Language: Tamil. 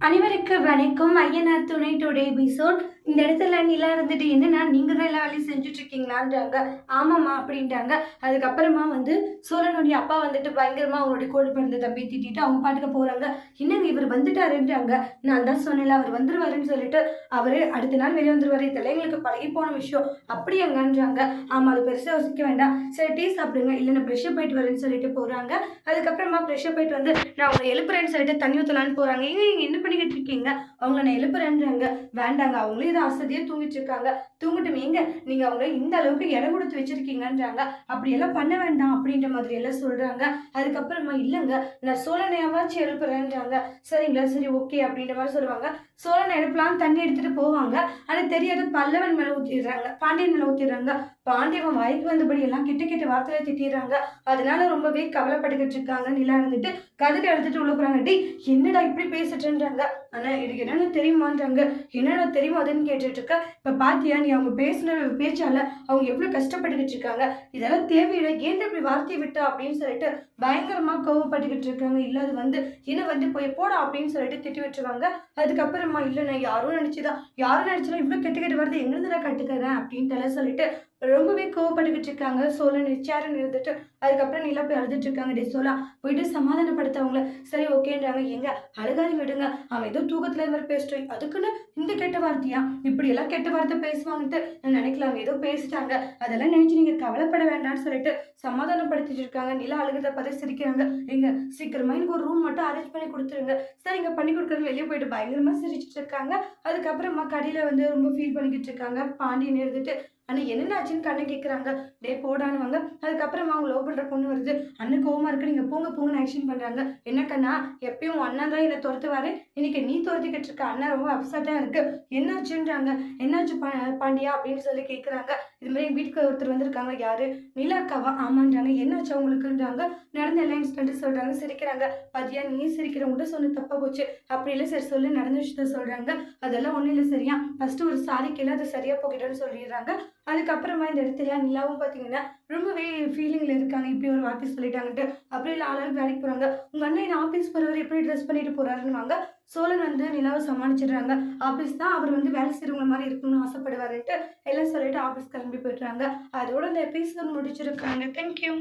அனைவருக்கும் வணக்கம். ஐயனார் துணை டுடே எபிசோட். இந்த இடத்துல நிலா இருந்துட்டு என்னன்னா நீங்க தான் எல்லா வேலையும் செஞ்சுட்டு இருக்கீங்களான்றாங்க. ஆமாம்மா அப்படின்றாங்க. அதுக்கப்புறமா சோழனுடைய அப்பா வந்துட்டு பயங்கரமா அவங்களுடைய கோழி பிறந்த தம்பி திட்டிட்டு அவங்க பாட்டுக்கு போறாங்க. என்னங்க இவர் வந்துட்டாருன்றாங்க. நான் தான் சொன்னேன்ல அவர் வந்துருவாருன்னு சொல்லிட்டு அவரு அடுத்த நாள் வெளியே வந்துருவாரு. இதெல்லாம் எங்களுக்கு பழகி போன விஷயம். அப்படியாங்கன்றாங்க. ஆமா அது பெருசாக யோசிக்க வேண்டாம். சரி டீ சாப்பிடுங்க இல்லைன்னா ப்ரெஷ்ஷப் போயிட்டு வரேன்னு சொல்லிட்டு போறாங்க. அதுக்கப்புறமா ப்ரெஷ்ஷப் போயிட்டு வந்து நான் அவங்க எழுப்புறேன்னு சொல்லிட்டு தண்ணி ஊற்றலான்னு போறாங்க. நீங்க என்ன பண்ணிக்கிட்டு இருக்கீங்க? அவங்கள நான் எழுப்புறேன்றாங்க. வேண்டாங்க அவங்களே இதை அசதியாக தூங்கிட்டு இருக்காங்க. தூங்கிட்டு நீங்க அவங்க இந்த அளவுக்கு இடம் கொடுத்து வச்சிருக்கீங்கன்றாங்க. அப்படியெல்லாம் பண்ண வேண்டாம் அப்படின்ற மாதிரி எல்லாம் சொல்றாங்க. அதுக்கப்புறமா இல்லைங்க நான் சோழனையாவாச்சும் எழுப்புறேன்றாங்க. சரிங்களா சரி ஓகே அப்படின்ற மாதிரி சொல்லுவாங்க. சோழனை எழுப்பலாம் தண்ணி எடுத்துட்டு போவாங்க. ஆனா தெரியாத பல்லவன் மேல ஊத்திடுறாங்க, பாண்டியன் மேல ஊத்திடுறாங்க. பாண்டியவன் வாய்க்கு வந்தபடி எல்லாம் கிட்ட கிட்ட வார்த்தையில திட்டிடுறாங்க. அதனால ரொம்பவே கவலைப்பட்டுக்கிட்டு இருக்காங்க. நிலா இருந்துட்டு கதவை எடுத்துட்டு உள்ள போறாங்க. டி என்னடா இப்படி பேசிட்டுன்றாங்க. ஆனா எனக்கு என்னென்ன தெரியுமான்றாங்க. என்னடா தெரியுமா அதுன்னு கேட்டுட்டு இருக்க. இப்ப பாத்தியா நீ அவங்க பேசின பேச்சால அவங்க எவ்வளவு கஷ்டப்பட்டுக்கிட்டு இருக்காங்க. இதெல்லாம் தேவையில்லை ஏன் இப்படி வார்த்தையை விட்டா அப்படின்னு சொல்லிட்டு பயங்கரமா கோவப்பட்டுக்கிட்டு இருக்காங்க. இல்ல அது என்ன போய் போடா அப்படின்னு சொல்லிட்டு திட்டி விட்டுருவாங்க. அதுக்கப்புறமா இல்ல நான் யாரும் நினைச்சதான் இவ்வளவு கெட்ட கெட்ட வார்த்தை எங்கிருந்து கட்டுக்கிறேன் அப்படின்ட்டு சொல்லிட்டு ரொம்பவே கோவப்பட்டுக்கிட்டு இருக்காங்க. சோழன் சேரன் இருந்துட்டு அதுக்கப்புறம் நிலா போய் அழுதுட்டு இருக்காங்க. டே சோழா போயிட்டு சமாதானப்படுத்தவங்கள. சரி ஓகேன்றாங்க. எங்க அழுகாதி விடுங்க அவன் ஏதோ தூக்கத்துல இந்த மாதிரி பேசிட்டோம் அதுக்குன்னு இந்த கெட்ட வார்த்தையா இப்படி எல்லாம் கெட்ட வார்த்தை பேசுவாங்கன்ட்டு நான் நினைக்கலாம். ஏதோ பேசிட்டாங்க அதெல்லாம் நினைச்சு நீங்க கவலைப்பட வேண்டாம்னு சொல்லிட்டு சமாதானப்படுத்திட்டு இருக்காங்க. நிலா அழுகிறத பார்த்து சிரிக்கிறாங்க. எங்க சீக்கிரமா எனக்கு ஒரு ரூம் மட்டும் அரேஞ்ச் பண்ணி கொடுத்துருங்க. சரிங்க பண்ணி கொடுக்குறது வெளியே போயிட்டு பயங்கரமா சிரிச்சிட்டு இருக்காங்க. அதுக்கப்புறமா கடையில ரொம்ப ஃபீல் பண்ணிக்கிட்டு இருக்காங்க. பாண்டியன் இருந்துட்டு ஆனா என்னென்னாச்சுன்னு கண்ணு கேட்குறாங்க. டே போடானுவாங்க. அதுக்கப்புறமா அவங்க லவ் பண்ற பொண்ணு வருது. அண்ணன் கோவமா இருக்கு நீங்க போங்க போங்கன்னு ஆக்ஷன் பண்றாங்க. என்ன கண்ணா எப்பயும் அண்ணன் தான் என்னை துரத்துவாரு, இன்னைக்கு நீ துரத்திக்கிட்டு இருக்க. அண்ணன் ரொம்ப அப்செட்டா இருக்கு. என்னாச்சுன்றாங்க. என்னாச்சு பாண்டியா அப்படின்னு சொல்லி கேட்குறாங்க. இது மாதிரி வீட்டுக்கு ஒருத்தர் வந்திருக்காங்க. யாரு? நிலாக்காவா? ஆமான்றாங்க. என்னாச்சு அவங்களுக்குன்றாங்க. நடந்த எல்லாம் இன்ஸ்டன்ட் சொல்றாங்க. சிரிக்கிறாங்க. பாத்தியா நீ சிரிக்கிறவங்க சொன்ன தப்பா போச்சு. அப்படி இல்லை சரி சொல்லு நடந்த விஷயத்த சொல்றாங்க. அதெல்லாம் ஒன்றும் இல்லை சரியா ஃபர்ஸ்ட் ஒரு சாரி கேள்வி அது சரியா போகிட்டோன்னு சொல்லிடுறாங்க. அதுக்கப்புறமா இந்த இடத்துல நிலாவும் பார்த்தீங்கன்னா ரொம்பவே ஃபீலிங்கில் இருக்காங்க. இப்படி ஒரு வார்த்தை சொல்லிட்டாங்கன்ட்டு அப்படியே ஆளாளுக்கு வேலைக்கு போகிறாங்க. உங்கள் அண்ணன் என்ன ஆஃபீஸ் போகிறவர் எப்படி ட்ரெஸ் பண்ணிட்டு போகிறாருன்னு சோழன் நிலாவை சமாளிச்சிடுறாங்க. ஆஃபீஸ் தான் அவர் வேலை செய்கிறவங்க மாதிரி இருக்கணும்னு ஆசைப்படுவாருன்ட்டு எல்லாம் சொல்லிட்டு ஆஃபீஸ் கிளம்பி போயிடுறாங்க. அதோட இந்த எபிசோட் முடிச்சிருக்காங்க. தேங்க்யூ.